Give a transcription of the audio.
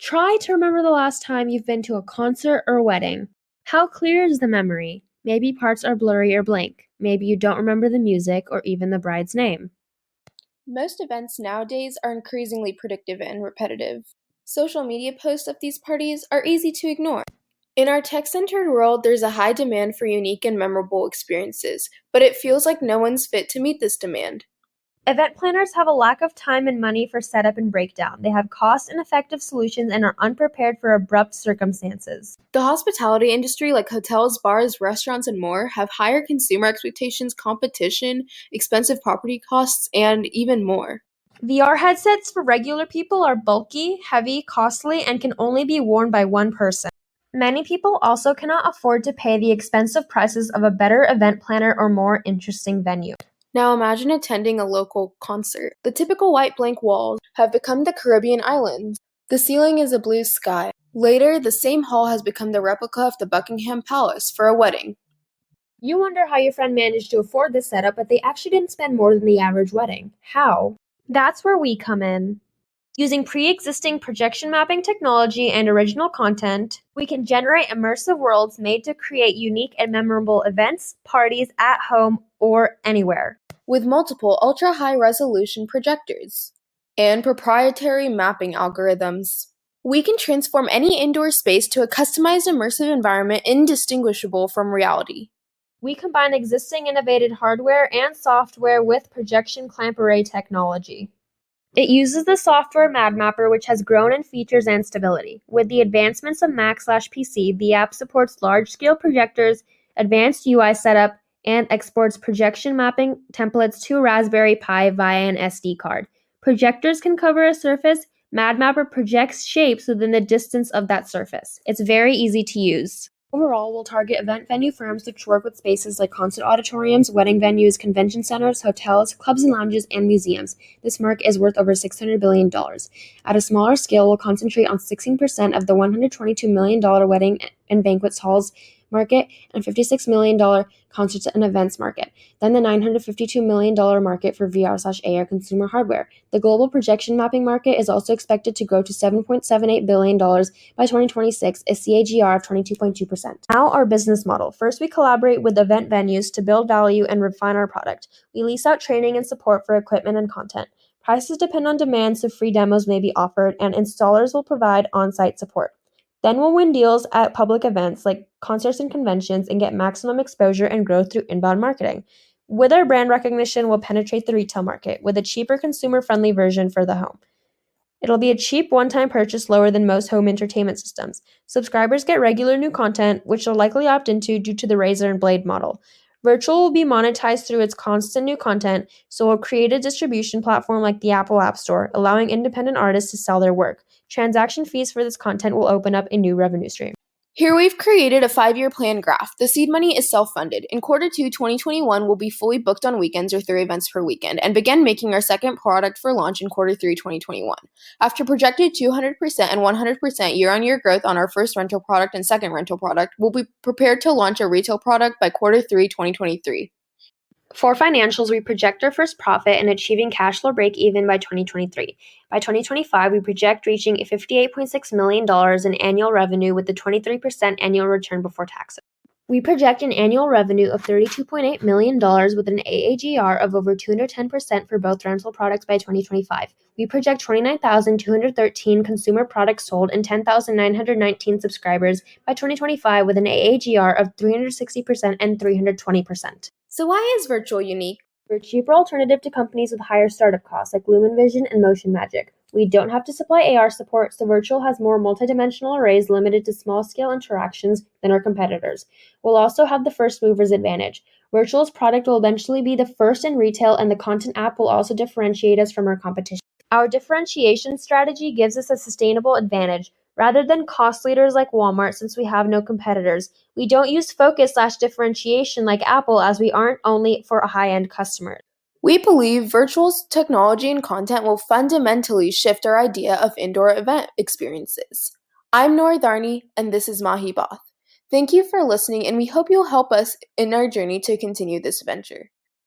Try to remember the last time you've been to a concert or wedding. How clear is the memory? Maybe parts are blurry or blank. Maybe you don't remember the music or even the bride's name. Most events nowadays are increasingly predictive and repetitive. Social media posts of these parties are easy to ignore. In our tech-centered world, there's a high demand for unique and memorable experiences, but it feels like no one's fit to meet this demand. Event planners have a lack of time and money for setup and breakdown. They have cost-ineffective solutions and are unprepared for abrupt circumstances. The hospitality industry, like hotels, bars, restaurants, and more, have higher consumer expectations, competition, expensive property costs, and even more. VR headsets for regular people are bulky, heavy, costly, and can only be worn by one person. Many people also cannot afford to pay the expensive prices of a better event planner or more interesting venue. Now imagine attending a local concert. The typical white blank walls have become the Caribbean islands. The ceiling is a blue sky. Later, the same hall has become the replica of the Buckingham Palace for a wedding. You wonder how your friend managed to afford this setup, but they actually didn't spend more than the average wedding. How? That's where we come in. Using pre-existing projection mapping technology and original content, we can generate immersive worlds made to create unique and memorable events, parties at home, or anywhere. With multiple ultra-high resolution projectors and proprietary mapping algorithms, we can transform any indoor space to a customized immersive environment indistinguishable from reality. We combine existing innovative hardware and software with projection clamp array technology. It uses the software MadMapper, which has grown in features and stability. With the advancements of Mac/PC, the app supports large-scale projectors, advanced UI setup, and exports projection mapping templates to Raspberry Pi via an SD card. Projectors can cover a surface. MadMapper projects shapes within the distance of that surface. It's very easy to use. Overall, we'll target event venue firms which work with spaces like concert auditoriums, wedding venues, convention centers, hotels, clubs and lounges, and museums. This market is worth over $600 billion. At a smaller scale, we'll concentrate on 16% of the $122 million wedding and banquet halls market and $56 million concerts and events market, then the $952 million market for VR/AR consumer hardware. The global projection mapping market is also expected to grow to $7.78 billion by 2026, a CAGR of 22.2%. Now our business model. First, we collaborate with event venues to build value and refine our product. We lease out training and support for equipment and content. Prices depend on demand, so free demos may be offered, and installers will provide on-site support. Then we'll win deals at public events like concerts and conventions and get maximum exposure and growth through inbound marketing. With our brand recognition, we'll penetrate the retail market with a cheaper consumer-friendly version for the home. It'll be a cheap one-time purchase lower than most home entertainment systems. Subscribers get regular new content, which they'll likely opt into due to the razor and blade model. Vxrtual will be monetized through its constant new content, so we'll create a distribution platform like the Apple App Store, allowing independent artists to sell their work. Transaction fees for this content will open up a new revenue stream. Here we've created a 5-year plan graph. The seed money is self-funded. In Q2 2021, we'll be fully booked on weekends or 3 events per weekend and begin making our second product for launch in Q3 2021. After projected 200% and 100% year-on-year growth on our first rental product and second rental product, we'll be prepared to launch a retail product by Q3 2023. For financials, we project our first profit and achieving cash flow break-even by 2023. By 2025, we project reaching $58.6 million in annual revenue with a 23% annual return before taxes. We project an annual revenue of $32.8 million with an AAGR of over 210% for both rental products by 2025. We project 29,213 consumer products sold and 10,919 subscribers by 2025 with an AAGR of 360% and 320%. So why is Vxrtual unique? We're a cheaper alternative to companies with higher startup costs like Lumen Vision and Motion Magic. We don't have to supply AR support, so Vxrtual has more multidimensional arrays limited to small-scale interactions than our competitors. We'll also have the first mover's advantage. Vxrtual's product will eventually be the first in retail, and the content app will also differentiate us from our competition. Our differentiation strategy gives us a sustainable advantage. Rather than cost leaders like Walmart, since we have no competitors, we don't use focus/differentiation like Apple, as we aren't only for a high-end customer. We believe Vxrtual's technology and content will fundamentally shift our idea of indoor event experiences. I'm Noor, Dharni, and this is Mehtaab. Thank you for listening, and we hope you'll help us in our journey to continue this venture.